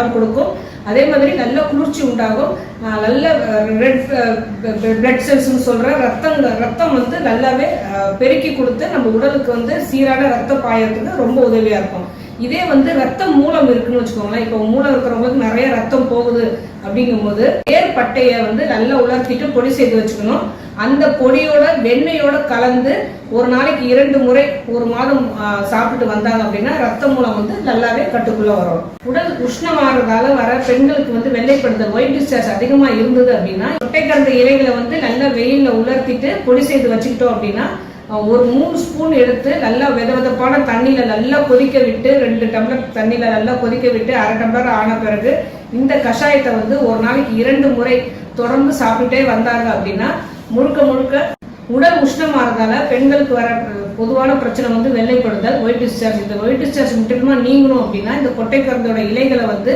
பலம் கொடுக்கும். அதே மாதிரி நல்ல குளிர்ச்சி உண்டாகும். நல்ல ரெட் பிளட் செல்ஸ்ன்னு சொல்ற ரத்தம் வந்து நல்லாவே பெருக்கி கொடுத்து நம்ம உடலுக்கு வந்து சீரான ரத்தம் பாயறதுக்கு ரொம்ப உதவியா இருக்கும். இதே வந்து ரத்த மூலம் இருக்குன்னு வச்சுக்கோங்களேன். இப்போ மூலம் இருக்கிறவங்களுக்கு நிறைய ரத்தம் போகுது அப்படிங்கும் போது ஏற்பட்டையை வந்து நல்லா உலர்த்திட்டு பொடி செய்து வச்சுக்கணும். அந்த பொடியோட வெண்ணெயோட கலந்து ஒரு நாளைக்கு 2 முறை ஒரு மாதம் சாப்பிட்டு வந்தாங்க அப்படின்னா ரத்த மூலம் வந்து நல்லாவே கட்டுக்குள்ள வரும். உடல் உஷ்ணமானதால வர பெண்களுக்கு வந்து வெள்ளைப்படுதல் ஒயிட் டிஸ்சார்ஜ் அதிகமா இருந்தது அப்படின்னா கொட்டைக்கரண்டை இலைகளை வந்து நல்லா வெயில்ல உலர்த்திட்டு பொடி செய்து வச்சுக்கிட்டோம் அப்படின்னா ஒரு 3 ஸ்பூன் எடுத்து நல்லா வெதவெதப்பான தண்ணியில நல்லா கொதிக்க விட்டு 2 டம்ளர் தண்ணியில நல்லா கொதிக்க விட்டு 1/2 டம்ளர் ஆன பிறகு இந்த கஷாயத்தை வந்து ஒரு நாளைக்கு 2 முறை தொடர்ந்து சாப்பிட்டுட்டே வந்தாங்க அப்படின்னா முழுக்க உடல் உஷ்ணமானதால பெண்களுக்கு வர பொதுவான பிரச்சனை வந்து வெள்ளைப்படுதல் ஒயிட் டிஸ்சார்ஜ். இந்த ஒயிட் டிஸ்சார்ஜ் முற்றிலுமா நீங்கணும் அப்படின்னா இந்த கொட்டைக்கரண்டோட இலைகளை வந்து